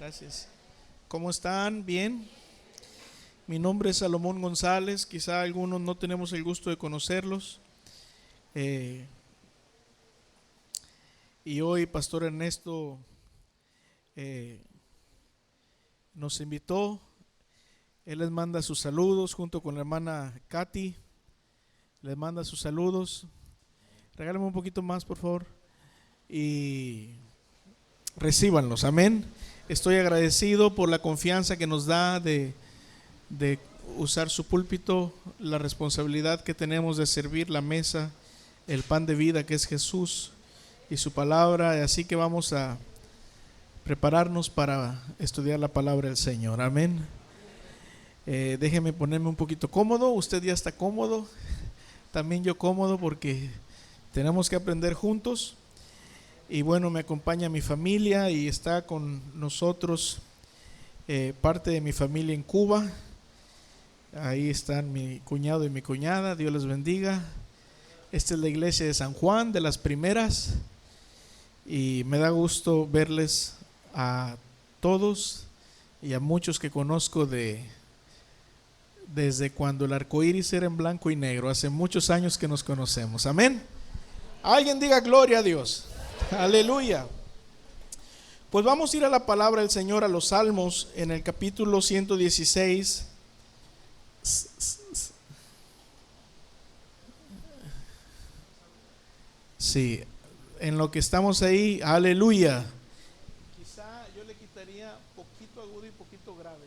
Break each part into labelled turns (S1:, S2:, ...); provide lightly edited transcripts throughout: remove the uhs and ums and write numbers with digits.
S1: Gracias. ¿Cómo están? ¿Bien? Mi nombre es Salomón González. Quizá algunos no tenemos el gusto de conocerlos. Eh, y hoy Pastor Ernesto eh, nos invitó. Él les manda sus saludos junto con la hermana Katy. Les manda sus saludos. Regálame un poquito más, por favor. Y recíbanlos. Amén. Estoy agradecido por la confianza que nos da de usar su púlpito, la responsabilidad que tenemos de servir la mesa, el pan de vida que es Jesús y su palabra. Así que vamos a prepararnos para estudiar la palabra del Señor. Amén. Déjeme ponerme un poquito cómodo. Usted ya está cómodo, también yo cómodo, porque tenemos que aprender juntos. Y bueno, me acompaña mi familia y está con nosotros parte de mi familia en Cuba. Ahí están mi cuñado y mi cuñada, Dios les bendiga. Esta es la iglesia de San Juan, de las primeras. Y me da gusto verles a todos y a muchos que conozco desde cuando el arco iris era en blanco y negro. Hace muchos años que nos conocemos. Amén. Alguien diga gloria a Dios. Aleluya. Pues vamos a ir a la palabra del Señor, a los Salmos, en el capítulo 116. Sí, en lo que estamos ahí, aleluya. Quizá yo le quitaría poquito agudo y poquito grave.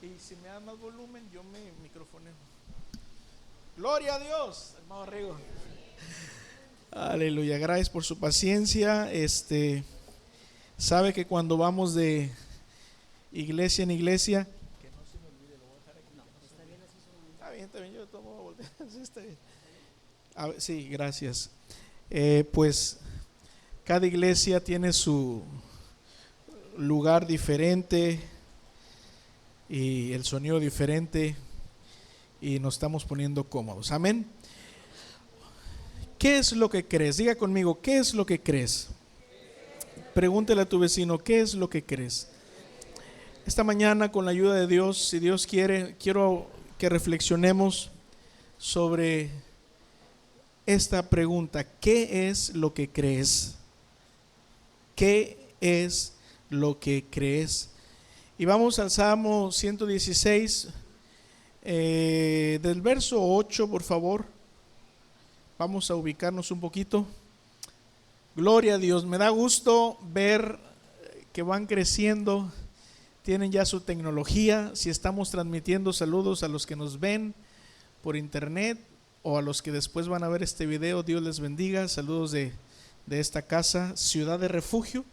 S1: Y si me da más volumen, yo me microfoneo. Gloria a Dios, hermano Rigo. Aleluya, gracias por su paciencia. Sabe que cuando vamos de iglesia en iglesia, que no se me olvide, lo voy a dejar aquí. No, está bien así. Está bien, yo tomo a voltear. Sí, está bien. Sí, gracias. Pues cada iglesia tiene su lugar diferente y el sonido diferente, y nos estamos poniendo cómodos. Amén. ¿Qué es lo que crees? Diga conmigo, ¿qué es lo que crees? Pregúntele a tu vecino, ¿qué es lo que crees? Esta mañana, con la ayuda de Dios, si Dios quiere, quiero que reflexionemos sobre esta pregunta: ¿qué es lo que crees? ¿Qué es lo que crees? Y vamos al Salmo 116, del verso 8, por favor. Vamos a ubicarnos un poquito. Gloria a Dios, me da gusto ver que van creciendo, tienen ya su tecnología. Si estamos transmitiendo, saludos a los que nos ven por internet o a los que después van a ver este video, Dios les bendiga. Saludos de esta casa, Ciudad de Refugio,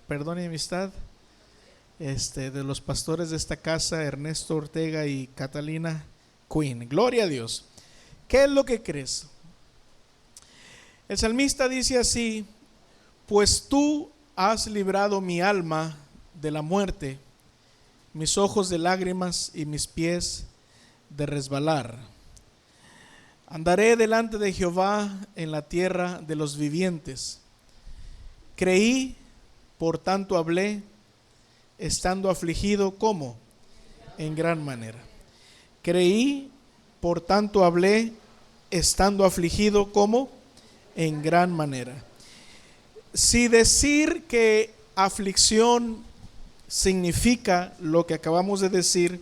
S1: perdón y amistad, de los pastores de esta casa, Ernesto Ortega y Catalina Quinn. Gloria a Dios. ¿Qué es lo que crees? El salmista dice así: pues tú has librado mi alma de la muerte, mis ojos de lágrimas y mis pies de resbalar. Andaré delante de Jehová en la tierra de los vivientes. Creí, por tanto hablé, estando afligido, ¿cómo? En gran manera. Creí, por tanto hablé, estando afligido, ¿cómo? En gran manera. Si decir que aflicción significa lo que acabamos de decir,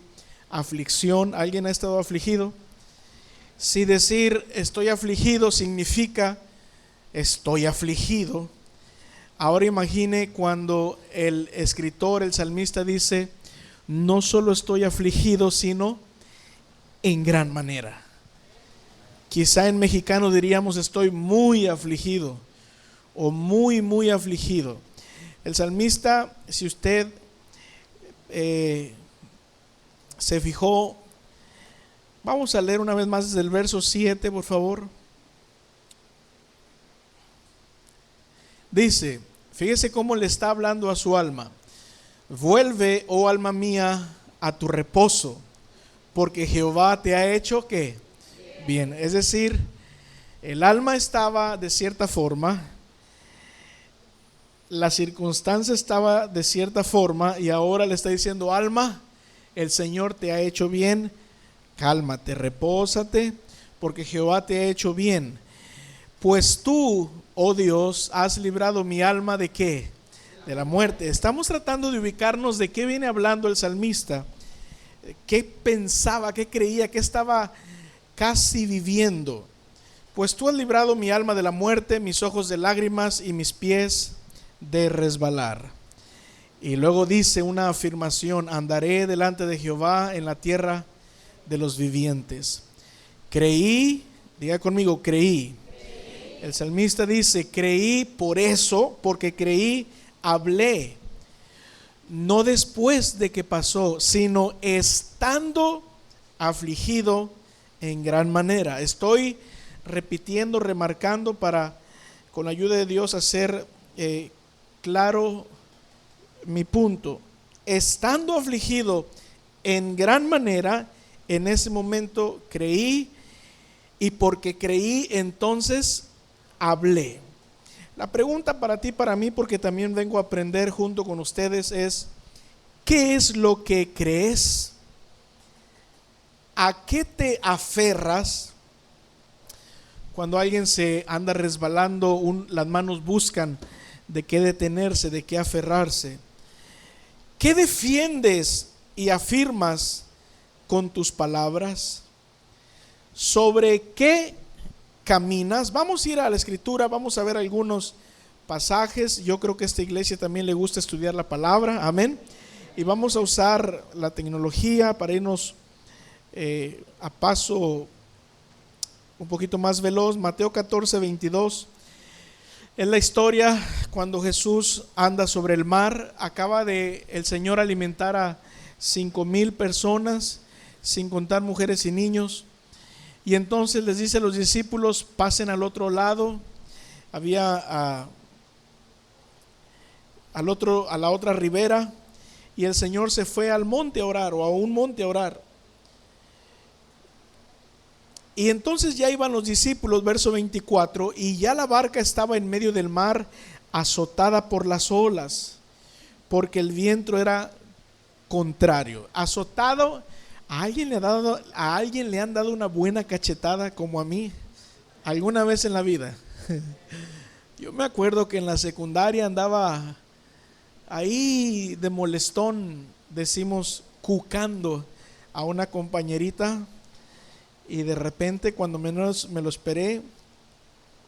S1: aflicción, ¿alguien ha estado afligido? Si decir estoy afligido significa estoy afligido, ahora imagine cuando el escritor, el salmista dice no solo estoy afligido, sino en gran manera. Quizá en mexicano diríamos estoy muy afligido o muy, muy afligido. El salmista, si usted se fijó, vamos a leer una vez más desde el verso 7, por favor. Dice, fíjese cómo le está hablando a su alma: vuelve, oh alma mía, a tu reposo, porque Jehová te ha hecho ¿qué? Bien. Es decir, el alma estaba de cierta forma la circunstancia estaba de cierta forma y ahora le está diciendo: alma, el Señor te ha hecho bien, cálmate, repósate, porque Jehová te ha hecho bien. Pues tú, oh Dios, has librado mi alma ¿de qué? De la muerte. Estamos tratando de ubicarnos de qué viene hablando el salmista, qué pensaba, qué creía, qué estaba casi viviendo. Pues tú has librado mi alma de la muerte, mis ojos de lágrimas y mis pies de resbalar. Y luego dice una afirmación: andaré delante de Jehová en la tierra de los vivientes. Creí, diga conmigo, creí. El salmista dice: creí, por eso, porque creí, hablé. No después de que pasó, sino estando afligido en gran manera. Estoy repitiendo, remarcando para, con la ayuda de Dios, hacer claro mi punto. Estando afligido en gran manera, en ese momento creí, y porque creí, entonces hablé. La pregunta para ti, para mí, porque también vengo a aprender junto con ustedes, es: ¿qué es lo que crees? ¿A qué te aferras? Cuando alguien se anda resbalando, las manos buscan de qué detenerse, de qué aferrarse. ¿Qué defiendes y afirmas con tus palabras? ¿Sobre qué caminas? Vamos a ir a la escritura, vamos a ver algunos pasajes. Yo creo que a esta iglesia también le gusta estudiar la palabra, amén. Y vamos a usar la tecnología para irnos a paso un poquito más veloz. Mateo 14:22 es la historia cuando Jesús anda sobre el mar. Acaba de el Señor alimentar a 5,000 personas, sin contar mujeres y niños. Y entonces les dice a los discípulos: pasen al otro lado. Había a la otra ribera, y el Señor se fue al monte a orar, o a un monte a orar. Y entonces ya iban los discípulos, verso 24, y ya la barca estaba en medio del mar, azotada por las olas, porque el viento era contrario. Azotado. ¿A alguien le han dado una buena cachetada como a mí alguna vez en la vida? Yo me acuerdo que en la secundaria andaba ahí de molestón, decimos, cucando a una compañerita, y de repente, cuando menos me lo esperé,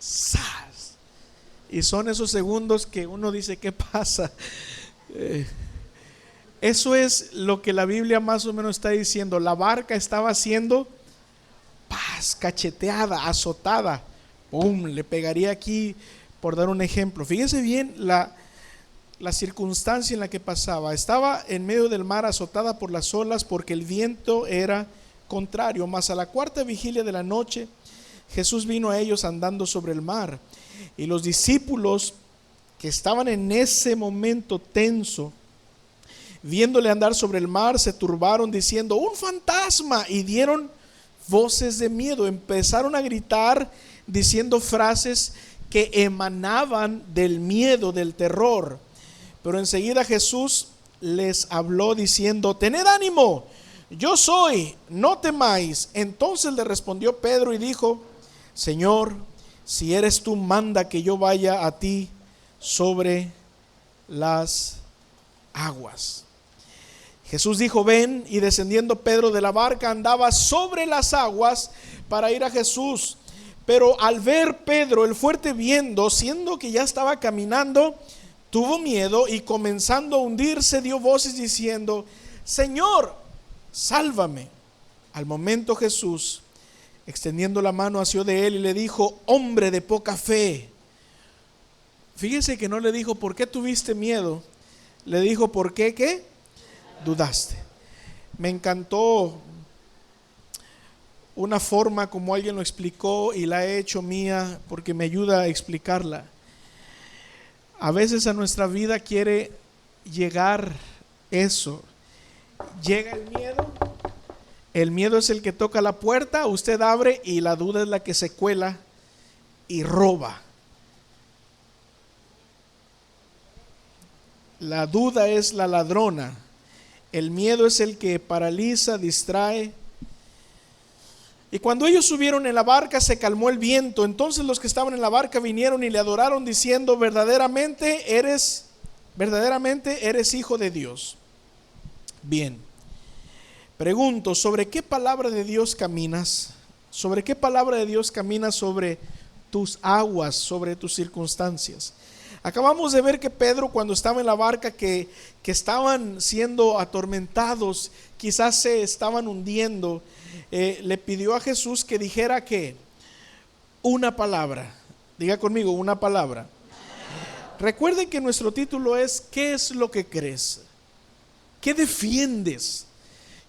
S1: ¡zas! Y son esos segundos que uno dice: ¿qué pasa? Eso es lo que la Biblia más o menos está diciendo. La barca estaba siendo cacheteada, azotada. ¡Pum! Le pegaría aquí, por dar un ejemplo. Fíjese bien la circunstancia en la que pasaba. Estaba en medio del mar, azotada por las olas, porque el viento era contrario. Mas a la cuarta vigilia de la noche, Jesús vino a ellos andando sobre el mar. Y los discípulos, que estaban en ese momento tenso, viéndole andar sobre el mar, se turbaron diciendo: ¡un fantasma! Y dieron voces de miedo. Empezaron a gritar diciendo frases que emanaban del miedo, del terror. Pero enseguida Jesús les habló diciendo: tened ánimo, yo soy, no temáis. Entonces le respondió Pedro y dijo: Señor, si eres tú, manda que yo vaya a ti sobre las aguas. Jesús dijo: ven. Y descendiendo Pedro de la barca, andaba sobre las aguas para ir a Jesús. Pero al ver Pedro el fuerte viento, siendo que ya estaba caminando, tuvo miedo, y comenzando a hundirse, dio voces diciendo: Señor, sálvame. Al momento Jesús, extendiendo la mano, asió de él y le dijo: hombre de poca fe. Fíjese que no le dijo: ¿por qué tuviste miedo? Le dijo: ¿por qué qué? Dudaste. Me encantó una forma como alguien lo explicó, y la he hecho mía porque me ayuda a explicarla. A veces a nuestra vida quiere llegar eso. Llega el miedo. El miedo es el que toca la puerta, usted abre, y la duda es la que se cuela y roba. La duda es la ladrona. El miedo es el que paraliza, distrae. Y cuando ellos subieron en la barca se calmó el viento. Entonces los que estaban en la barca vinieron y le adoraron diciendo: verdaderamente eres hijo de Dios. Bien. Pregunto, ¿sobre qué palabra de Dios caminas? ¿Sobre qué palabra de Dios caminas sobre tus aguas, sobre tus circunstancias? Acabamos de ver que Pedro, cuando estaba en la barca, que estaban siendo atormentados, quizás se estaban hundiendo, le pidió a Jesús que dijera que una palabra. Diga conmigo, una palabra. Recuerden que nuestro título es: ¿qué es lo que crees? ¿Qué defiendes?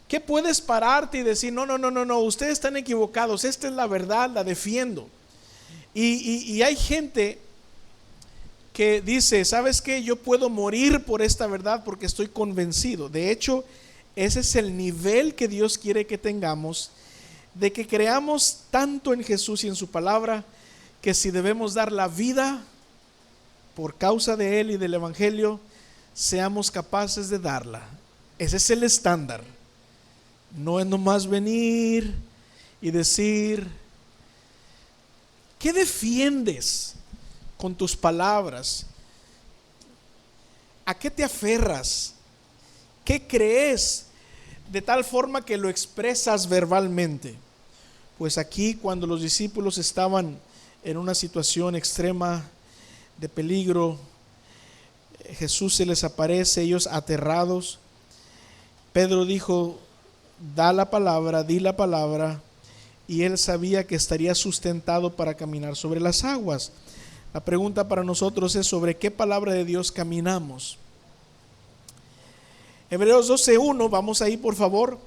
S1: ¿Qué puedes pararte y decir: no, ustedes están equivocados, esta es la verdad, la defiendo? Y hay gente que dice: ¿sabes qué? Yo puedo morir por esta verdad porque estoy convencido. De hecho, ese es el nivel que Dios quiere que tengamos, de que creamos tanto en Jesús y en su palabra, que si debemos dar la vida por causa de Él y del Evangelio, seamos capaces de darla. Ese es el estándar. No es nomás venir y decir. ¿Qué defiendes con tus palabras? ¿A qué te aferras? ¿Qué crees de tal forma que lo expresas verbalmente? Pues aquí, cuando los discípulos estaban en una situación extrema de peligro, Jesús se les aparece, ellos aterrados. Pedro dijo: da la palabra, di la palabra. Y él sabía que estaría sustentado para caminar sobre las aguas. La pregunta para nosotros es: ¿sobre qué palabra de Dios caminamos? Hebreos 12:1, vamos ahí por favor.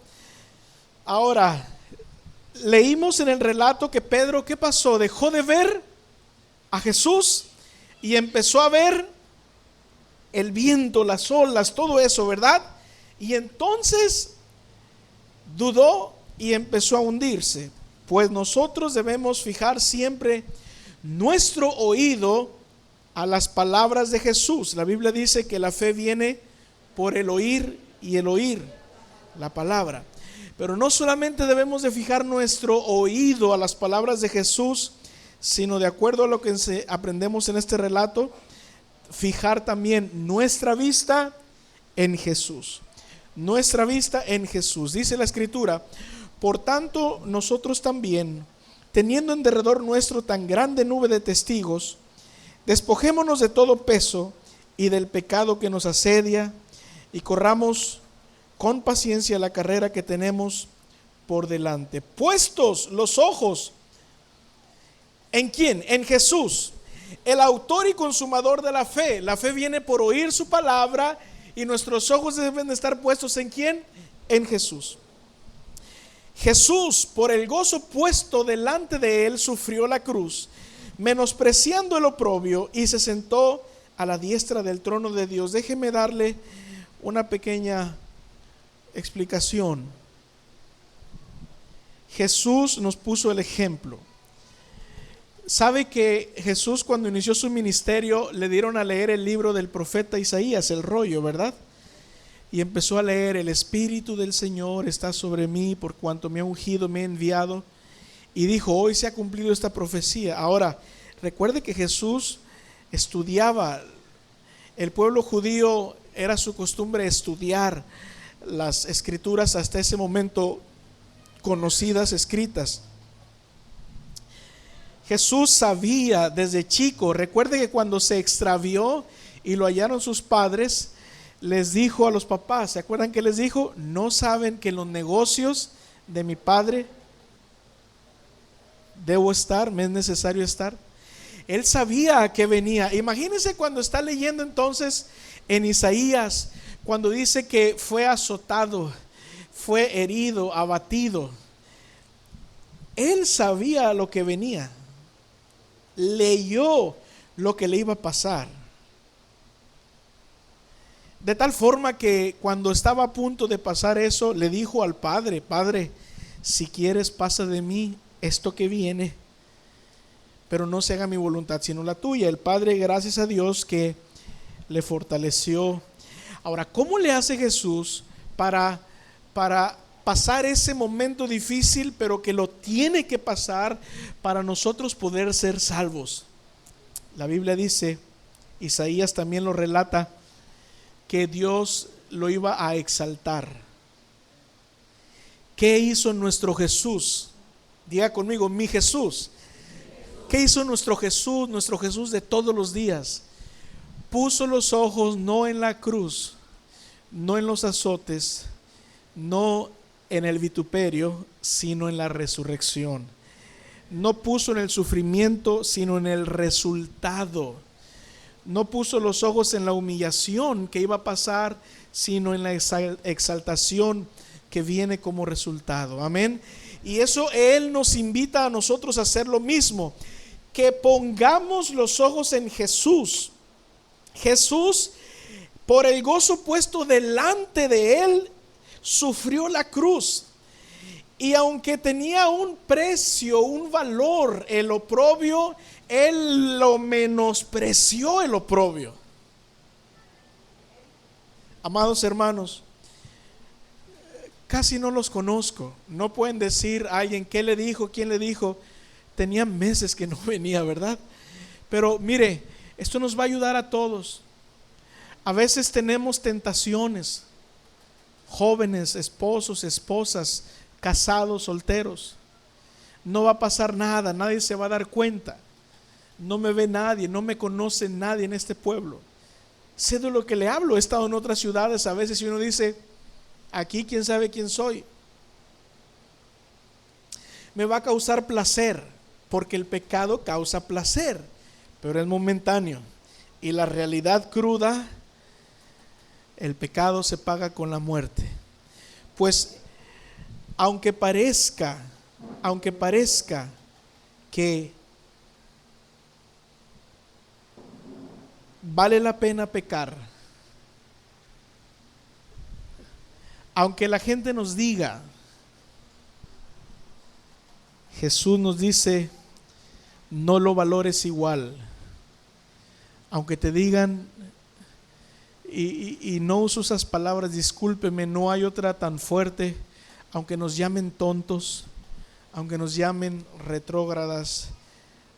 S1: Ahora, leímos en el relato que Pedro, ¿qué pasó? Dejó de ver a Jesús y empezó a ver el viento, las olas, todo eso, ¿verdad? Y entonces dudó y empezó a hundirse. Pues nosotros debemos fijar siempre nuestro oído a las palabras de Jesús. La Biblia dice que la fe viene por el oír y el oír la palabra. Pero no solamente debemos de fijar nuestro oído a las palabras de Jesús, sino, de acuerdo a lo que aprendemos en este relato, fijar también nuestra vista en Jesús. Nuestra vista en Jesús. Dice la Escritura: por tanto, nosotros también, teniendo en derredor nuestro tan grande nube de testigos, despojémonos de todo peso y del pecado que nos asedia, y corramos con paciencia la carrera que tenemos por delante. Puestos los ojos, ¿en quién? En Jesús, el autor y consumador de la fe. La fe viene por oír su palabra, y nuestros ojos deben de estar puestos ¿en quién? En Jesús. Jesús, por el gozo puesto delante de él, sufrió la cruz, menospreciando el oprobio, y se sentó a la diestra del trono de Dios. Déjeme darle una pequeña explicación. Jesús nos puso el ejemplo. Sabe que Jesús, cuando inició su ministerio, le dieron a leer el libro del profeta Isaías, el rollo, ¿verdad? Y empezó a leer: el Espíritu del Señor está sobre mí, por cuanto me ha ungido, me ha enviado. Y dijo: hoy se ha cumplido esta profecía. Ahora, recuerde que Jesús estudiaba. El pueblo judío, era su costumbre estudiar las escrituras hasta ese momento conocidas, escritas. Jesús sabía desde chico. Recuerde que cuando se extravió y lo hallaron sus padres, les dijo a los papás, ¿se acuerdan que les dijo? ¿No saben que en los negocios de mi padre debo estar, me es necesario estar? Él sabía a qué venía. Imagínense cuando está leyendo entonces en Isaías, cuando dice que fue azotado, fue herido, abatido. Él sabía lo que venía, leyó lo que le iba a pasar. De tal forma que cuando estaba a punto de pasar eso, le dijo al Padre: Padre, si quieres, pasa de mí esto que viene, pero no se haga mi voluntad sino la tuya. El Padre, gracias a Dios, que le fortaleció Ahora, ¿cómo le hace Jesús para pasar ese momento difícil, pero que lo tiene que pasar para nosotros poder ser salvos? La Biblia dice, Isaías también lo relata, que Dios lo iba a exaltar. ¿Qué hizo nuestro Jesús? Diga conmigo, mi Jesús. ¿Qué hizo nuestro Jesús de todos los días? Puso los ojos no en la cruz, no en los azotes, no en el vituperio, sino en la resurrección. No puso en el sufrimiento, sino en el resultado. No puso los ojos en la humillación que iba a pasar, sino en la exaltación que viene como resultado. Amén. Y eso Él nos invita a nosotros a hacer lo mismo, que pongamos los ojos en Jesús. Jesús, por el gozo puesto delante de Él, sufrió la cruz. Y aunque tenía un precio, un valor, el oprobio, Él lo menospreció, el oprobio. Amados hermanos, casi no los conozco. No pueden decir a alguien qué le dijo, quién le dijo. Tenía meses que no venía, ¿verdad? Pero mire, esto nos va a ayudar a todos. A veces tenemos tentaciones, jóvenes, esposos, esposas, casados, solteros. No va a pasar nada, nadie se va a dar cuenta. No me ve nadie, no me conoce nadie en este pueblo. Sé de lo que le hablo. He estado en otras ciudades a veces y uno dice, aquí quién sabe quién soy. Me va a causar placer, porque el pecado causa placer, pero es momentáneo. Y la realidad cruda, el pecado se paga con la muerte. Pues aunque parezca que vale la pena pecar, aunque la gente nos diga, Jesús nos dice, no lo valores igual. Aunque te digan, y no uso esas palabras, discúlpeme, no hay otra tan fuerte, aunque nos llamen tontos, aunque nos llamen retrógradas,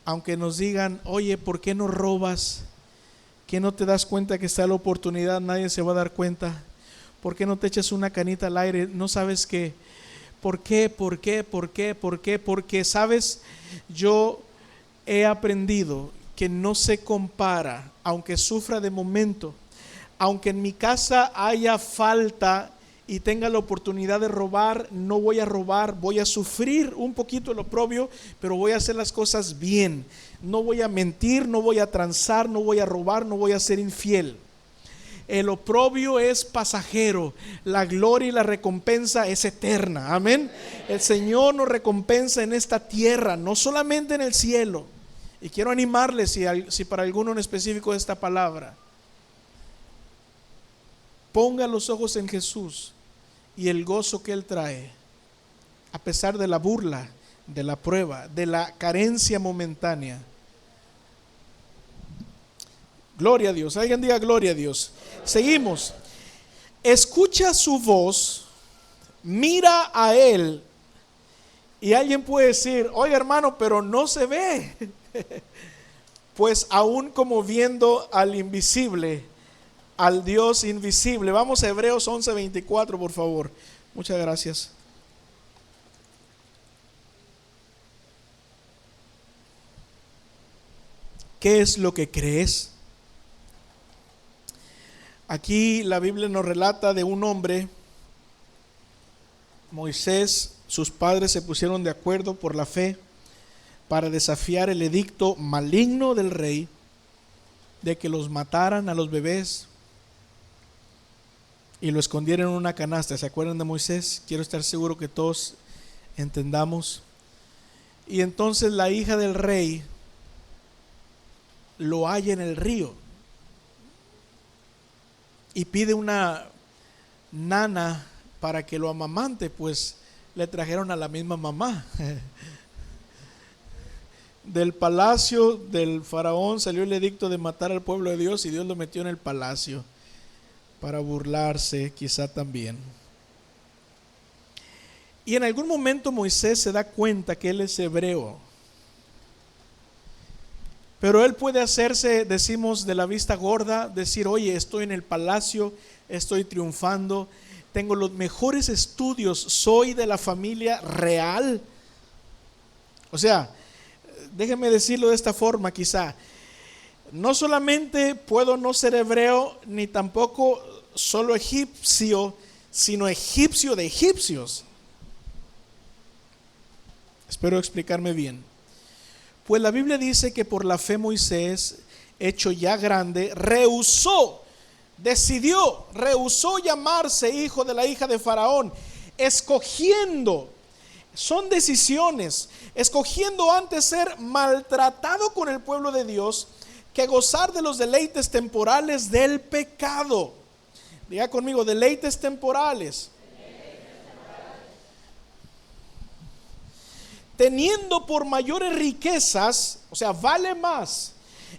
S1: aunque nos digan, oye, ¿por qué no robas? ¿Qué no te das cuenta que está la oportunidad? Nadie se va a dar cuenta. ¿Por qué no te echas una canita al aire? No sabes qué. ¿Por qué? Porque, ¿sabes? Yo he aprendido que no se compara, aunque sufra de momento, aunque en mi casa haya falta y tenga la oportunidad de robar, no voy a robar, voy a sufrir un poquito el oprobio, pero voy a hacer las cosas bien. No voy a mentir, no voy a transar, no voy a robar, no voy a ser infiel. El oprobio es pasajero, la gloria y la recompensa es eterna. Amén. El Señor nos recompensa en esta tierra, no solamente en el cielo. Y quiero animarles, si para alguno en específico esta palabra, ponga los ojos en Jesús y el gozo que Él trae, a pesar de la burla, de la prueba, de la carencia momentánea. Gloria a Dios. Alguien diga gloria a Dios. Seguimos. Escucha su voz, mira a Él. Y alguien puede decir, oye hermano, pero no se ve. Pues aún como viendo al invisible, al Dios invisible. Vamos a Hebreos 11:24, por favor. Muchas gracias. ¿Qué es lo que crees? Aquí la Biblia nos relata de un hombre, Moisés, sus padres se pusieron de acuerdo por la fe para desafiar el edicto maligno del rey de que los mataran a los bebés y lo escondieran en una canasta. ¿Se acuerdan de Moisés? Quiero estar seguro que todos entendamos. Y entonces la hija del rey lo halla en el río y pide una nana para que lo amamante, pues le trajeron a la misma mamá. Del palacio del faraón salió el edicto de matar al pueblo de Dios y Dios lo metió en el palacio. para burlarse quizá también. Y en algún momento Moisés se da cuenta que él es hebreo. Pero él puede hacerse, decimos, de la vista gorda, decir, oye, estoy en el palacio, estoy triunfando, tengo los mejores estudios, soy de la familia real. O sea, déjeme decirlo de esta forma quizá, no solamente puedo no ser hebreo, ni tampoco solo egipcio, sino egipcio de egipcios. Espero explicarme bien. Pues la Biblia dice que por la fe Moisés, hecho ya grande, rehusó llamarse hijo de la hija de Faraón, escogiendo, son decisiones, escogiendo antes ser maltratado con el pueblo de Dios que gozar de los deleites temporales del pecado. Diga conmigo, deleites temporales. Teniendo por mayores riquezas, o sea, vale más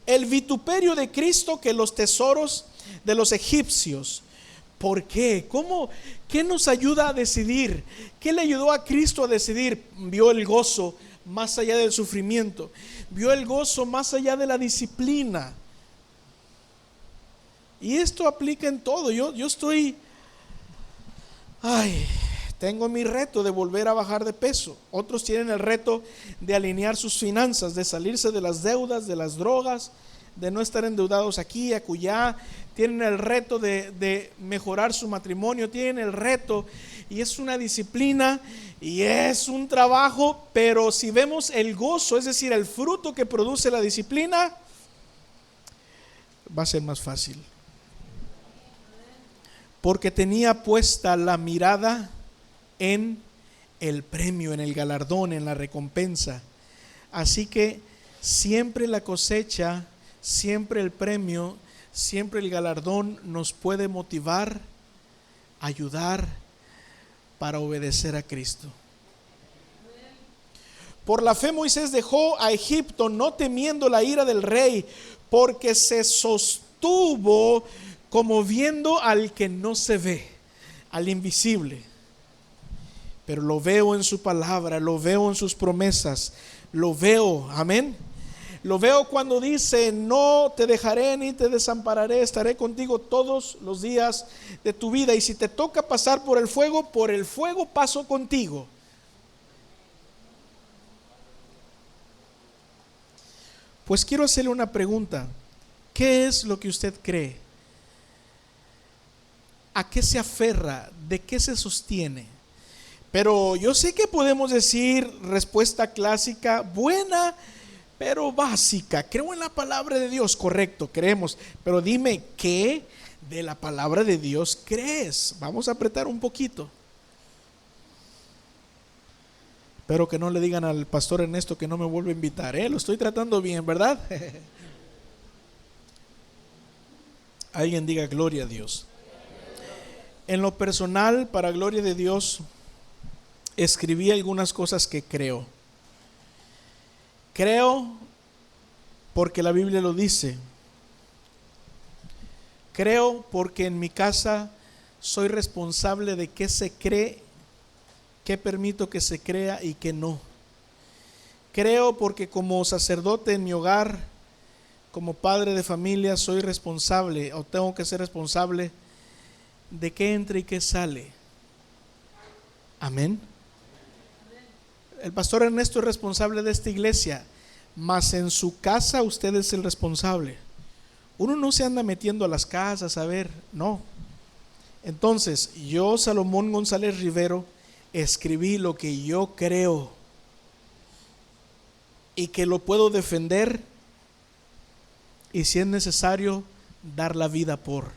S1: el vituperio de Cristo que los tesoros de los egipcios. ¿Por qué? ¿Cómo? ¿Qué nos ayuda a decidir? ¿Qué le ayudó a Cristo a decidir? Vio el gozo más allá del sufrimiento, vio el gozo más allá de la disciplina. Y esto aplica en todo. Yo estoy, tengo mi reto de volver a bajar de peso. Otros tienen el reto de alinear sus finanzas, de salirse de las deudas, de las drogas, de no estar endeudados aquí, acullá. Tienen el reto de mejorar su matrimonio, tienen el reto, y es una disciplina y es un trabajo, pero si vemos el gozo, es decir, el fruto que produce la disciplina, va a ser más fácil. Porque tenía puesta la mirada en el premio, en el galardón, en la recompensa. Así que siempre la cosecha, siempre el premio, siempre el galardón nos puede motivar, ayudar para obedecer a Cristo. Por la fe Moisés dejó a Egipto no temiendo la ira del rey, porque se sostuvo como viendo al que no se ve, al invisible. Pero lo veo en su palabra, lo veo en sus promesas, lo veo, amén. Lo veo cuando dice, no te dejaré ni te desampararé, estaré contigo todos los días de tu vida. Y si te toca pasar por el fuego paso contigo. Pues quiero hacerle una pregunta. ¿Qué es lo que usted cree? ¿A qué se aferra? ¿De qué se sostiene? Pero yo sé que podemos decir respuesta clásica, buena, pero básica. Creo en la palabra de Dios, correcto, creemos. Pero dime, ¿qué de la palabra de Dios crees? Vamos a apretar un poquito. Espero que no le digan al pastor Ernesto que no me vuelva a invitar, lo estoy tratando bien, ¿verdad? Alguien diga gloria a Dios. En lo personal, para gloria de Dios, escribí algunas cosas que creo. Creo porque la Biblia lo dice. Creo porque en mi casa soy responsable de qué se cree, qué permito que se crea y qué no. Creo porque como sacerdote en mi hogar, como padre de familia, soy responsable o tengo que ser responsable de qué entra y qué sale. Amén. El pastor Ernesto es responsable de esta iglesia, mas en su casa usted es el responsable. Uno no se anda metiendo a las casas a ver, no. Entonces, yo, Salomón González Rivero, escribí lo que yo creo y que lo puedo defender y si es necesario dar la vida por.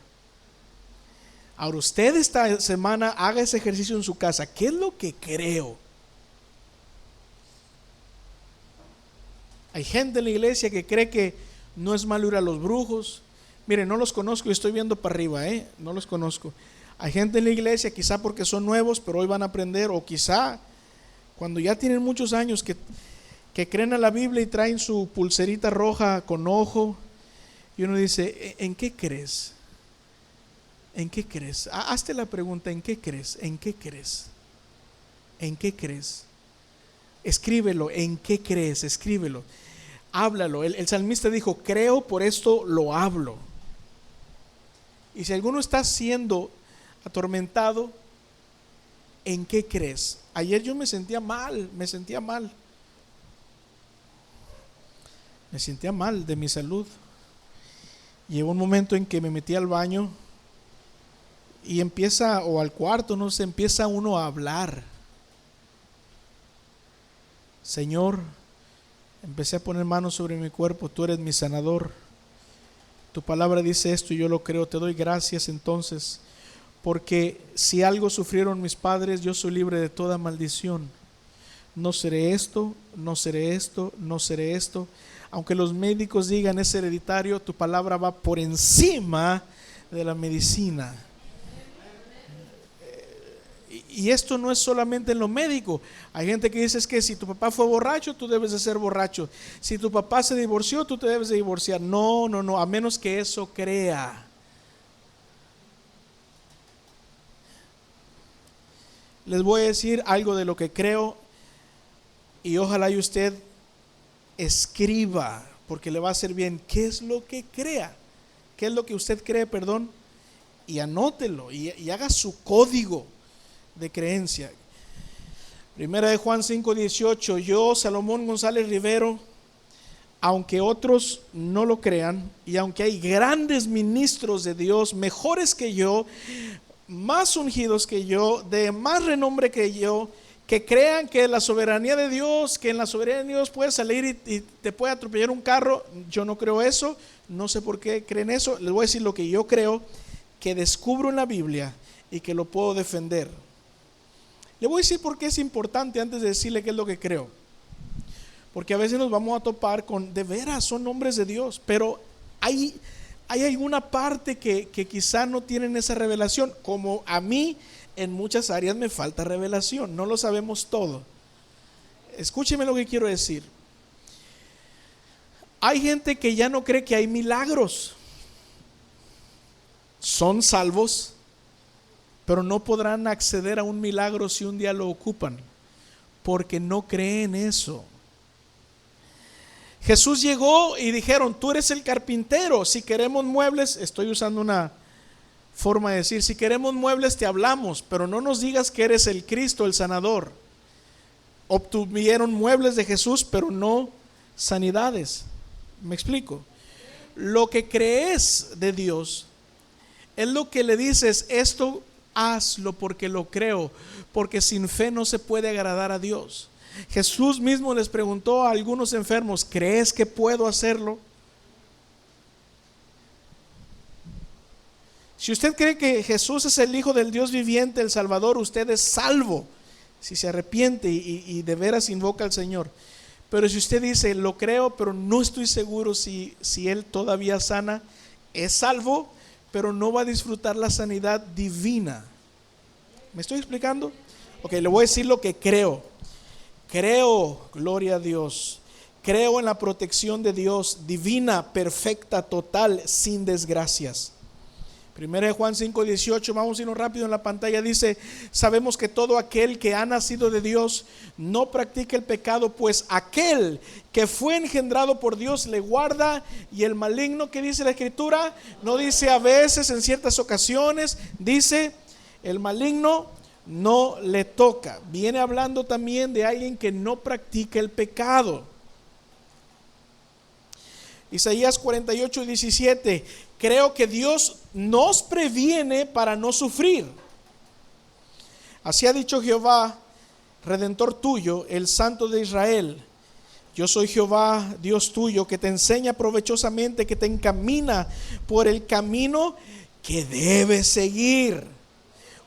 S1: Ahora usted esta semana haga ese ejercicio en su casa. ¿Qué es lo que creo? Hay gente en la iglesia que cree que no es malo ir a los brujos. Miren, no los conozco y estoy viendo para arriba, no los conozco. Hay gente en la iglesia, quizá porque son nuevos, pero hoy van a aprender, o quizá cuando ya tienen muchos años que creen a la Biblia y traen su pulserita roja con ojo, y uno dice, ¿en qué crees? ¿En qué crees? Hazte la pregunta, ¿en qué crees? ¿En qué crees? ¿En qué crees? Escríbelo, ¿en qué crees? Escríbelo, háblalo. El salmista dijo, creo, por esto lo hablo. Y si alguno está siendo atormentado, ¿en qué crees? Ayer yo me sentía mal de mi salud. Llegó un momento en que me metí al baño y o al cuarto, no sé, empieza uno a hablar. Señor, empecé a poner manos sobre mi cuerpo, tú eres mi sanador. Tu palabra dice esto y yo lo creo. Te doy gracias entonces, porque si algo sufrieron mis padres, yo soy libre de toda maldición. No seré esto, no seré esto, no seré esto. Aunque los médicos digan es hereditario, tu palabra va por encima de la medicina. Y esto no es solamente en lo médico. Hay gente que dice es que si tu papá fue borracho, tú debes de ser borracho. Si tu papá se divorció, tú te debes de divorciar. No, a menos que eso crea. Les voy a decir algo de lo que creo y ojalá y usted escriba, porque le va a hacer bien. ¿Qué es lo que crea? ¿Qué es lo que usted cree, perdón? Y anótelo y haga su código de creencia. Primera de Juan 5:18. Yo, Salomón González Rivero, aunque otros no lo crean y aunque hay grandes ministros de Dios, mejores que yo, más ungidos que yo, de más renombre que yo, que crean que la soberanía de Dios, que en la soberanía de Dios puedes salir y te puede atropellar un carro, yo no creo eso. No sé por qué creen eso. Les voy a decir lo que yo creo, que descubro en la Biblia y que lo puedo defender. Le voy a decir por qué es importante antes de decirle qué es lo que creo. Porque a veces nos vamos a topar con, de veras, son hombres de Dios, pero hay alguna parte que quizá no tienen esa revelación, como a mí en muchas áreas me falta revelación, no lo sabemos todo. Escúcheme lo que quiero decir. Hay gente que ya no cree que hay milagros. Son salvos, pero no podrán acceder a un milagro si un día lo ocupan, porque no creen eso. Jesús llegó y dijeron, tú eres el carpintero, si queremos muebles, estoy usando una forma de decir, si queremos muebles te hablamos, pero no nos digas que eres el Cristo, el sanador. Obtuvieron muebles de Jesús, pero no sanidades. ¿Me explico? Lo que crees de Dios es lo que le dices, esto hazlo porque lo creo, porque sin fe no se puede agradar a Dios. Jesús mismo les preguntó a algunos enfermos, ¿crees que puedo hacerlo? Si usted cree que Jesús es el Hijo del Dios viviente, el Salvador, usted es salvo si se arrepiente y de veras invoca al Señor. Pero si usted dice, lo creo, pero no estoy seguro si Él todavía sana, es salvo, pero no va a disfrutar la sanidad divina. ¿Me estoy explicando? Ok, le voy a decir lo que creo. Creo, gloria a Dios, creo en la protección de Dios divina, perfecta, total, sin desgracias. Primera de Juan 5:18, vamos a irnos rápido en la pantalla, dice, sabemos que todo aquel que ha nacido de Dios no practica el pecado, pues aquel que fue engendrado por Dios le guarda, y el maligno, que dice la Escritura, no dice a veces, en ciertas ocasiones, dice el maligno no le toca. Viene hablando también de alguien que no practica el pecado. Isaías 48:17, creo que Dios nos previene para no sufrir. Así ha dicho Jehová, Redentor tuyo, el Santo de Israel. Yo soy Jehová, Dios tuyo, que te enseña provechosamente, que te encamina por el camino que debes seguir.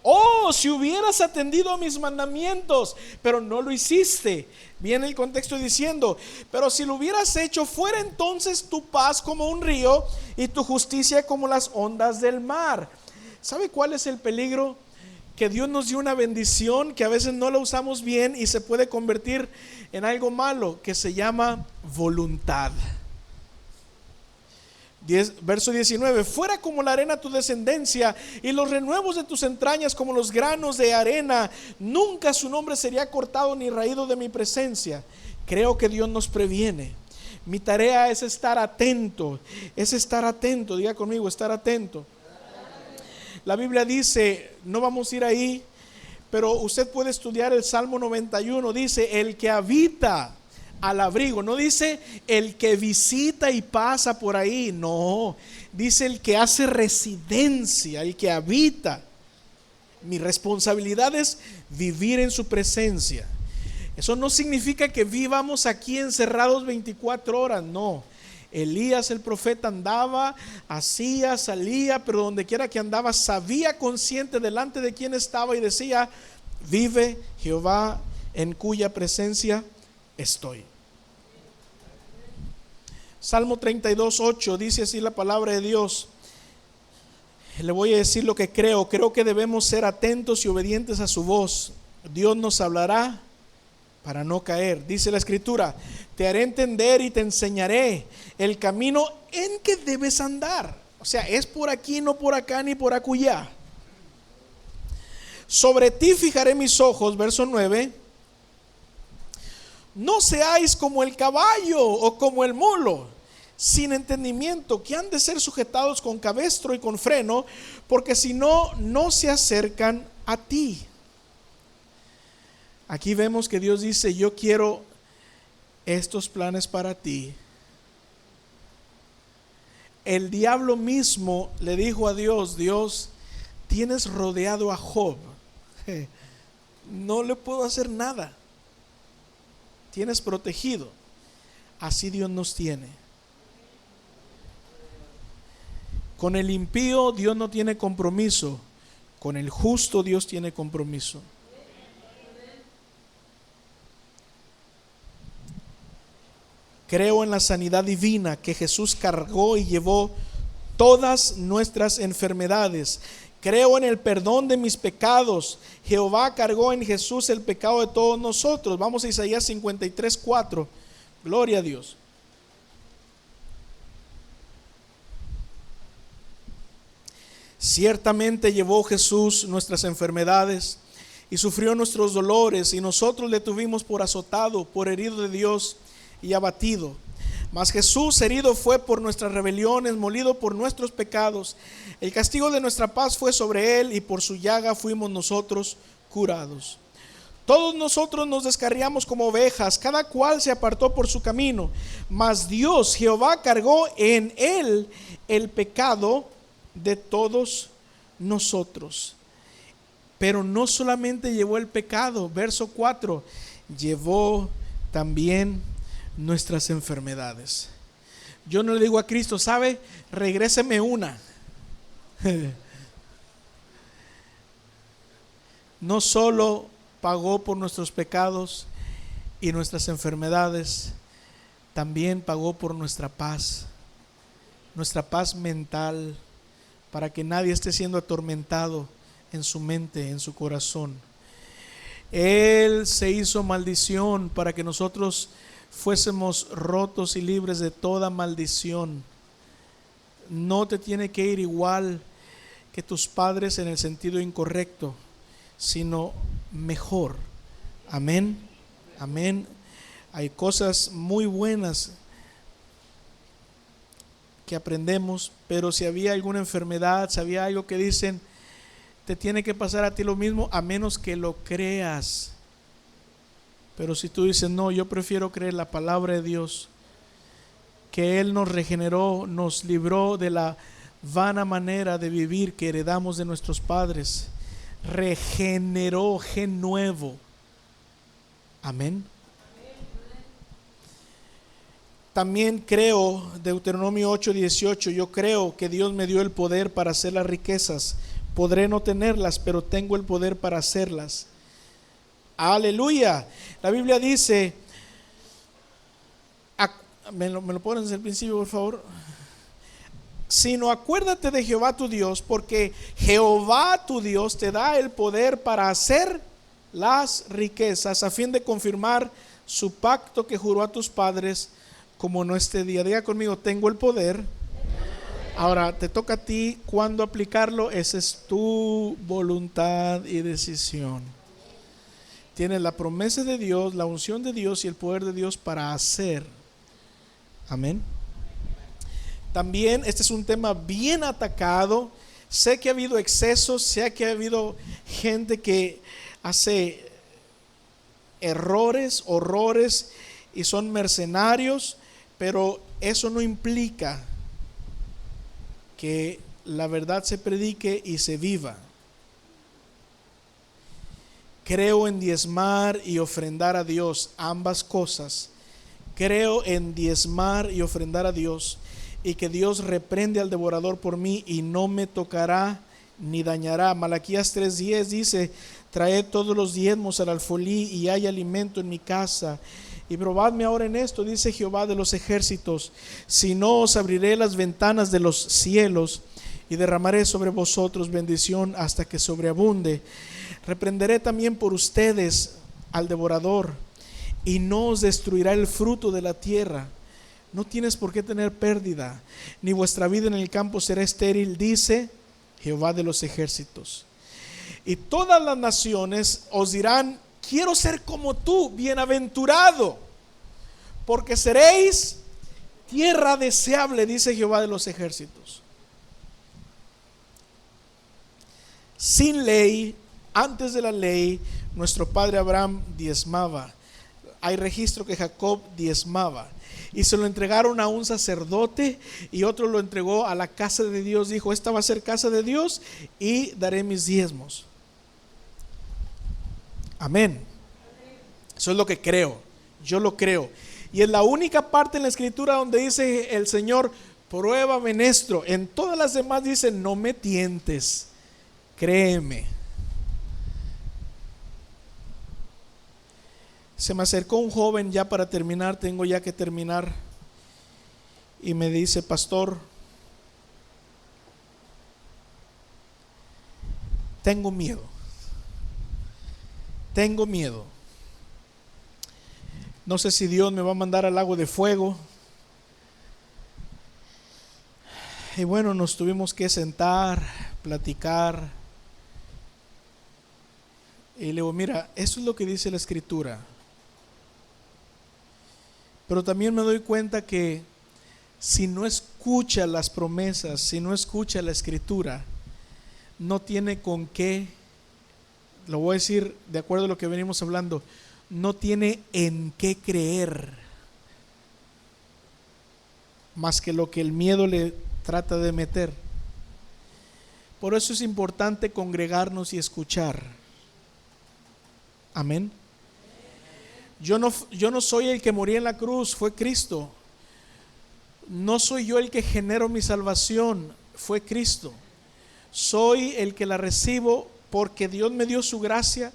S1: Oh, si hubieras atendido a mis mandamientos, pero no lo hiciste. Viene el contexto diciendo, pero si lo hubieras hecho, fuera entonces tu paz como un río y tu justicia como las ondas del mar. ¿Sabe cuál es el peligro? Que Dios nos dio una bendición que a veces no la usamos bien y se puede convertir en algo malo, que se llama voluntad. Verso 19, fuera como la arena tu descendencia y los renuevos de tus entrañas como los granos de arena. Nunca su nombre sería cortado ni raído de mi presencia. Creo que Dios nos previene. Mi tarea es estar atento, diga conmigo, estar atento. La Biblia dice, no vamos a ir ahí, pero usted puede estudiar el Salmo 91, dice, el que habita al abrigo, no dice el que visita y pasa por ahí, no, dice el que hace residencia, el que habita. Mi responsabilidad es vivir en su presencia. Eso no significa que vivamos aquí encerrados 24 horas, no. Elías el profeta andaba, hacía, salía, pero donde quiera que andaba sabía consciente delante de quién estaba y decía, vive Jehová en cuya presencia estoy. Salmo 32:8 dice así la palabra de Dios. Le voy a decir lo que creo que debemos ser atentos y obedientes a su voz. Dios nos hablará para no caer. Dice la escritura, te haré entender y te enseñaré el camino en que debes andar. O sea, es por aquí, no por acá ni por acullá. Sobre ti fijaré mis ojos, verso 9. No seáis como el caballo o como el mulo, sin entendimiento, que han de ser sujetados con cabestro y con freno, porque si no, no se acercan a ti. Aquí vemos que Dios dice, yo quiero estos planes para ti. El diablo mismo le dijo a Dios, Dios, tienes rodeado a Job, no le puedo hacer nada, tienes protegido. Así Dios nos tiene. Con el impío Dios no tiene compromiso, con el justo Dios tiene compromiso. Creo en la sanidad divina, que Jesús cargó y llevó todas nuestras enfermedades. Creo en el perdón de mis pecados. Jehová cargó en Jesús el pecado de todos nosotros. Vamos a Isaías 53:4. Gloria a Dios. Ciertamente llevó Jesús nuestras enfermedades y sufrió nuestros dolores, y nosotros le tuvimos por azotado, por herido de Dios y abatido. Mas Jesús herido fue por nuestras rebeliones, molido por nuestros pecados. El castigo de nuestra paz fue sobre él, y por su llaga fuimos nosotros curados. Todos nosotros nos descarriamos como ovejas, cada cual se apartó por su camino, mas Dios, Jehová, cargó en él el pecado de todos nosotros. Pero no solamente llevó el pecado, verso 4, llevó también nuestras enfermedades. Yo no le digo a Cristo, ¿sabe? Regréseme una. No solo pagó por nuestros pecados y nuestras enfermedades, también pagó por nuestra paz mental, para que nadie esté siendo atormentado en su mente, en su corazón. Él se hizo maldición para que nosotros fuésemos rotos y libres de toda maldición. No te tiene que ir igual que tus padres en el sentido incorrecto, sino mejor. Amén, amén. Hay cosas muy buenas que aprendemos, pero si había alguna enfermedad, si había algo que dicen, te tiene que pasar a ti lo mismo, a menos que lo creas. Pero si tú dices, no, yo prefiero creer la palabra de Dios, que Él nos regeneró, nos libró de la vana manera de vivir que heredamos de nuestros padres, regeneró, gen nuevo. Amén. También creo, Deuteronomio 8:18, yo creo que Dios me dio el poder para hacer las riquezas. Podré no tenerlas, pero tengo el poder para hacerlas. Aleluya. La Biblia dice, ¿me lo pones desde el principio, por favor? Sino acuérdate de Jehová tu Dios, porque Jehová tu Dios te da el poder para hacer las riquezas, a fin de confirmar su pacto que juró a tus padres, como no este día. Diga conmigo, tengo el poder Ahora te toca a ti cuándo aplicarlo. Esa es tu voluntad y decisión. Tienes la promesa de Dios, la unción de Dios y el poder de Dios para hacer. Amén. También este es un tema bien atacado. Sé que ha habido excesos, sé que ha habido gente que hace errores, horrores y son mercenarios, pero eso no implica que la verdad se predique y se viva. Creo en diezmar y ofrendar a Dios, ambas cosas. Creo en diezmar y ofrendar a Dios, y que Dios reprende al devorador por mí y no me tocará ni dañará. Malaquías 3:10 dice: traed todos los diezmos al alfolí y hay alimento en mi casa. Y probadme ahora en esto, dice Jehová de los ejércitos, si no os abriré las ventanas de los cielos y derramaré sobre vosotros bendición hasta que sobreabunde. Reprenderé también por ustedes al devorador y no os destruirá el fruto de la tierra. No tienes por qué tener pérdida, ni vuestra vida en el campo será estéril, dice Jehová de los ejércitos. Y todas las naciones os dirán: quiero ser como tú, bienaventurado, porque seréis tierra deseable, dice Jehová de los ejércitos. Sin ley, antes de la ley, nuestro padre Abraham diezmaba. Hay registro que Jacob diezmaba. Y se lo entregaron a un sacerdote y otro lo entregó a la casa de Dios. Dijo: esta va a ser casa de Dios y daré mis diezmos. Amén. Eso es lo que creo. Yo lo creo. Y es la única parte en la escritura donde dice el Señor: pruébame en esto. En todas las demás dice: no me tientes, créeme. Se me acercó un joven, ya para terminar, tengo ya que terminar, y me dice: pastor, tengo miedo. No sé si Dios me va a mandar al lago de fuego. Y bueno, nos tuvimos que sentar, platicar. Y le digo: mira, eso es lo que dice la escritura. Pero también me doy cuenta que si no escucha las promesas, si no escucha la escritura, no tiene con qué, lo voy a decir de acuerdo a lo que venimos hablando, no tiene en qué creer más que lo que el miedo le trata de meter. Por eso es importante congregarnos y escuchar. Amén. Yo no soy el que moría en la cruz, fue Cristo. No soy yo el que genero mi salvación, fue Cristo. Soy el que la recibo porque Dios me dio su gracia,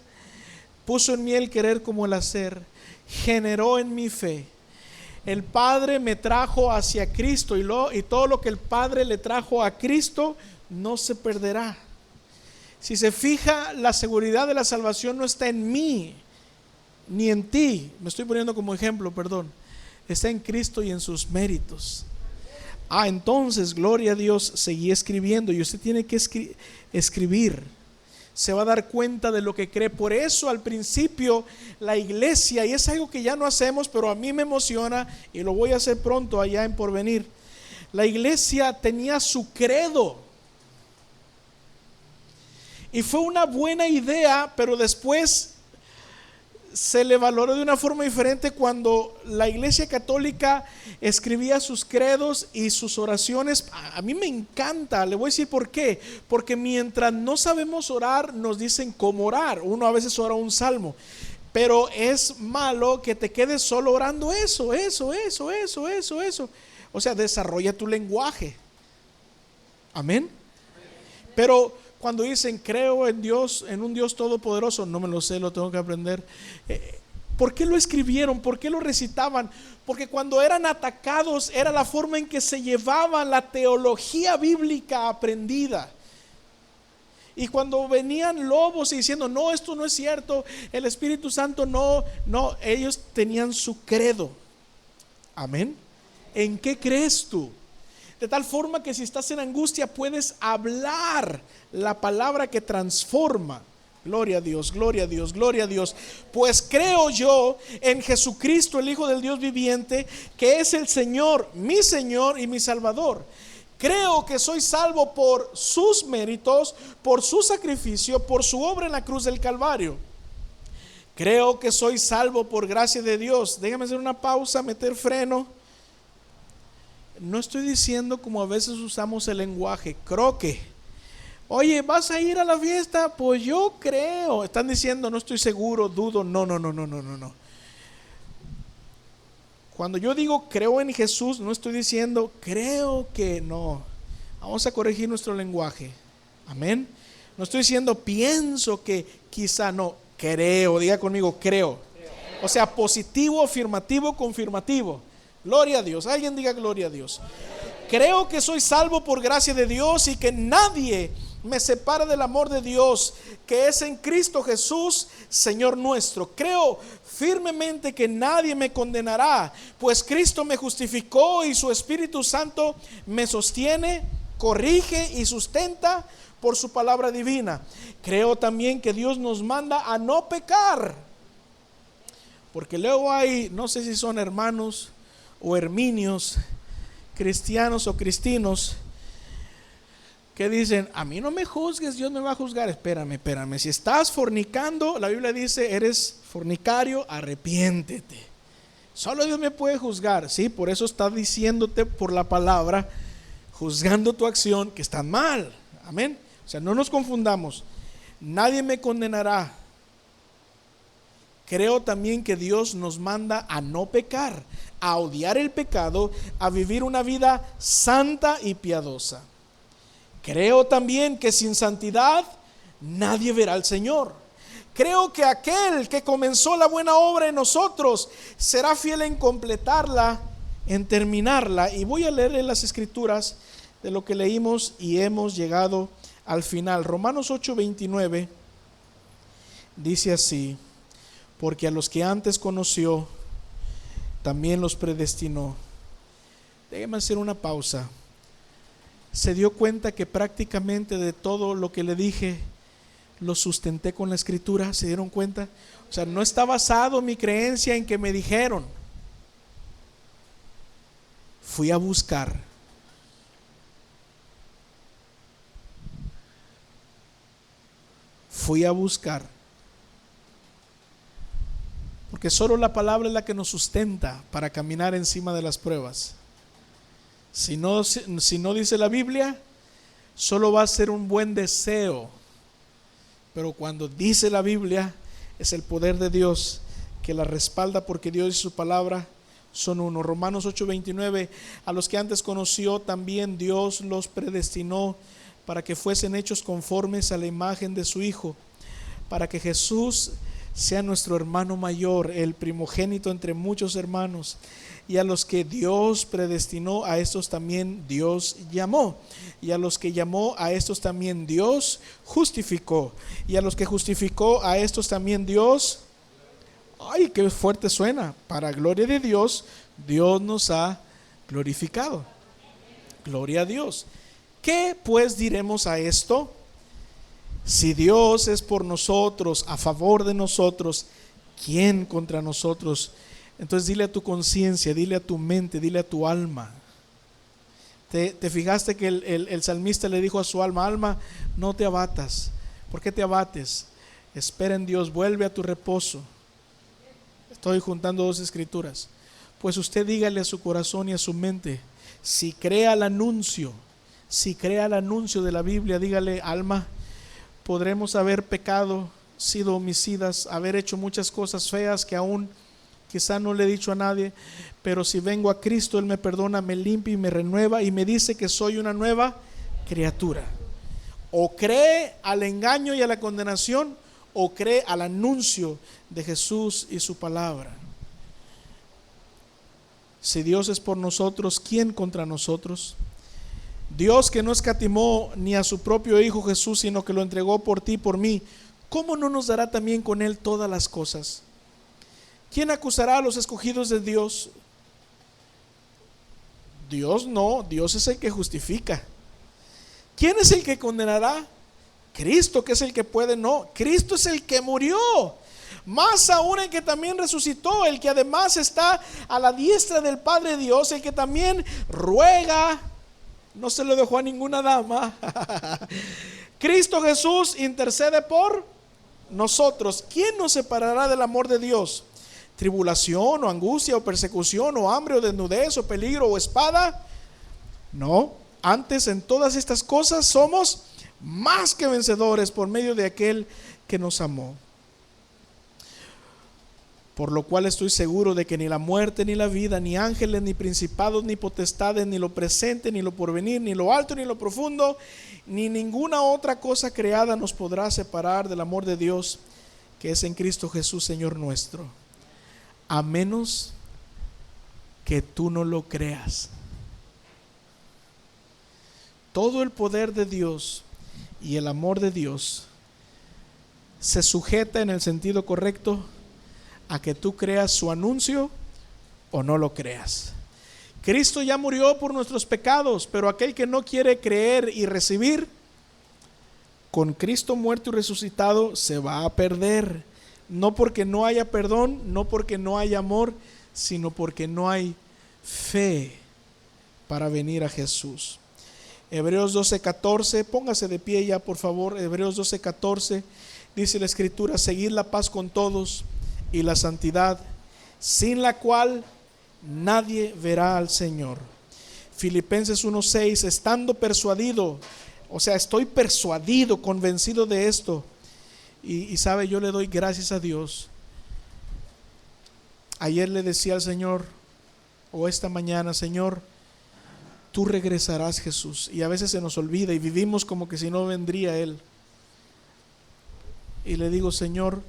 S1: puso en mí el querer como el hacer, generó en mi fe. El Padre me trajo hacia Cristo y todo lo que el Padre le trajo a Cristo no se perderá. Si se fija, la seguridad de la salvación no está en mí ni en ti, me estoy poniendo como ejemplo, perdón, está en Cristo y en sus méritos. Entonces, gloria a Dios, seguí escribiendo, y usted tiene que escribir. Se va a dar cuenta de lo que cree. Por eso al principio la iglesia, y es algo que ya no hacemos, pero a mí me emociona y lo voy a hacer pronto allá en Porvenir, la iglesia tenía su credo. Y fue una buena idea, pero después se le valoró de una forma diferente cuando la iglesia católica escribía sus credos y sus oraciones. A mí me encanta, le voy a decir por qué. Porque mientras no sabemos orar, nos dicen cómo orar. Uno a veces ora un salmo, pero es malo que te quedes solo orando eso. O sea, desarrolla tu lenguaje. Amén. Pero cuando dicen creo en Dios, en un Dios todopoderoso, no me lo sé, lo tengo que aprender. ¿Por qué lo escribieron? ¿Por qué lo recitaban? Porque cuando eran atacados era la forma en que se llevaban la teología bíblica aprendida. Y cuando venían lobos y diciendo: no, esto no es cierto, el Espíritu Santo no, ellos tenían su credo. Amén. ¿En qué crees tú? De tal forma que si estás en angustia puedes hablar la palabra que transforma. Gloria a Dios, gloria a Dios, gloria a Dios. Pues creo yo en Jesucristo, el Hijo del Dios viviente, que es el Señor, mi Señor y mi Salvador. Creo que soy salvo por sus méritos, por su sacrificio, por su obra en la cruz del Calvario. Creo que soy salvo por gracia de Dios. Déjame hacer una pausa, meter freno. No estoy diciendo como a veces usamos el lenguaje, creo que. Oye, ¿vas a ir a la fiesta? Pues yo creo. Están diciendo, no estoy seguro, dudo. No. Cuando yo digo creo en Jesús, no estoy diciendo creo que no. Vamos a corregir nuestro lenguaje. Amén. No estoy diciendo pienso que quizá no. Creo, diga conmigo, creo. O sea, positivo, afirmativo, confirmativo. Gloria a Dios. Alguien diga gloria a Dios. Creo que soy salvo por gracia de Dios y que nadie me separa del amor de Dios que es en Cristo Jesús, Señor nuestro. Creo firmemente que nadie me condenará, pues Cristo me justificó y su Espíritu Santo me sostiene, corrige y sustenta por su palabra divina. Creo también que Dios nos manda a no pecar, porque luego hay, no sé si son hermanos o herminios, cristianos o cristinos, que dicen, a mí no me juzgues, Dios me va a juzgar. Espérame, si estás fornicando, la Biblia dice, eres fornicario, arrepiéntete. Solo Dios me puede juzgar. Sí, por eso está diciéndote por la palabra, juzgando tu acción, que está mal. Amén. O sea, no nos confundamos. Nadie me condenará. Creo también que Dios nos manda a no pecar, a odiar el pecado, a vivir una vida santa y piadosa. Creo también que sin santidad nadie verá al Señor. Creo que aquel que comenzó la buena obra en nosotros será fiel en completarla, en terminarla. Y voy a leer las escrituras de lo que leímos y hemos llegado al final. Romanos 8:29 dice así: porque a los que antes conoció, también los predestinó. Déjeme hacer una pausa. Se dio cuenta que prácticamente de todo lo que le dije lo sustenté con la escritura. ¿Se dieron cuenta? O sea, no está basado mi creencia en que me dijeron. Fui a buscar. Porque solo la palabra es la que nos sustenta para caminar encima de las pruebas. Si no dice la Biblia, solo va a ser un buen deseo. Pero cuando dice la Biblia, es el poder de Dios que la respalda, porque Dios y su palabra son uno. Romanos 8:29: a los que antes conoció, también Dios los predestinó para que fuesen hechos conformes a la imagen de su Hijo, para que Jesús sea nuestro hermano mayor, el primogénito entre muchos hermanos. Y a los que Dios predestinó, a estos también Dios llamó. Y a los que llamó, a estos también Dios justificó. Y a los que justificó, a estos también Dios, ay, qué fuerte suena, para gloria de Dios, Dios nos ha glorificado. Gloria a Dios. ¿Qué pues diremos a esto? Si Dios es por nosotros, a favor de nosotros, ¿quién contra nosotros? Entonces dile a tu conciencia, dile a tu mente, dile a tu alma. ¿Te fijaste que el salmista le dijo a su alma: alma, no te abatas? ¿Por qué te abates? Espera en Dios, vuelve a tu reposo. Estoy juntando dos escrituras. Pues usted dígale a su corazón y a su mente, si cree al anuncio de la Biblia, dígale: alma, podremos haber pecado, sido homicidas, haber hecho muchas cosas feas que aún quizá no le he dicho a nadie, pero si vengo a Cristo, Él me perdona, me limpia y me renueva y me dice que soy una nueva criatura. O cree al engaño y a la condenación, o cree al anuncio de Jesús y su palabra. Si Dios es por nosotros, ¿quién contra nosotros? Dios, que no escatimó ni a su propio Hijo Jesús, sino que lo entregó por ti y por mí, ¿cómo no nos dará también con Él todas las cosas? ¿Quién acusará a los escogidos de Dios? Dios no, Dios es el que justifica. ¿Quién es el que condenará? Cristo, que es el que puede, no. Cristo es el que murió. Más aún el que también resucitó, el que además está a la diestra del Padre Dios, el que también ruega, no se lo dejó a ninguna dama. Cristo Jesús intercede por nosotros. ¿Quién nos separará del amor de Dios? ¿Tribulación o angustia o persecución o hambre o desnudez o peligro o espada? No, antes en todas estas cosas somos más que vencedores por medio de aquel que nos amó. Por lo cual estoy seguro de que ni la muerte, ni la vida, ni ángeles, ni principados, ni potestades, ni lo presente, ni lo porvenir, ni lo alto, ni lo profundo, ni ninguna otra cosa creada nos podrá separar del amor de Dios que es en Cristo Jesús, Señor nuestro. A menos que tú no lo creas. Todo el poder de Dios y el amor de Dios se sujeta en el sentido correcto a que tú creas su anuncio o no lo creas. Cristo ya murió por nuestros pecados, pero aquel que no quiere creer y recibir, con Cristo muerto y resucitado se va a perder. No porque no haya perdón, no porque no haya amor, sino porque no hay fe para venir a Jesús. Hebreos 12:14, póngase de pie ya por favor. Hebreos 12:14 dice la Escritura: seguid la paz con todos y la santidad, sin la cual nadie verá al Señor. Filipenses 1:6, estando persuadido, o sea, estoy persuadido, convencido de esto. Y sabe, yo le doy gracias a Dios. Ayer le decía al Señor, o esta mañana: Señor, tú regresarás, Jesús. Y a veces se nos olvida y vivimos como que si no vendría Él. Y le digo: Señor,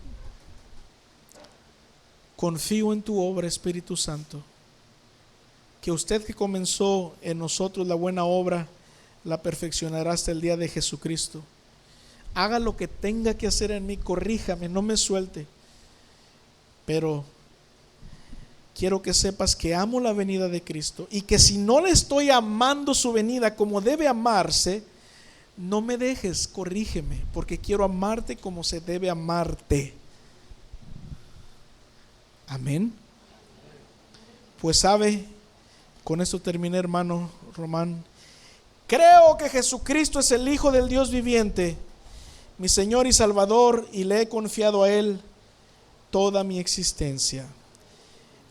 S1: confío en tu obra, Espíritu Santo, que usted que comenzó en nosotros la buena obra, la perfeccionará hasta el día de Jesucristo. Haga lo que tenga que hacer en mí, corríjame, no me suelte, pero quiero que sepas que amo la venida de Cristo, y que si no le estoy amando su venida como debe amarse, no me dejes, corrígeme, porque quiero amarte como se debe amarte. Amén. Pues sabe, con esto terminé, hermano Román. Creo que Jesucristo es el Hijo del Dios viviente, mi Señor y Salvador, y le he confiado a Él toda mi existencia.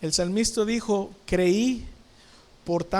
S1: El salmista dijo: creí, por tanto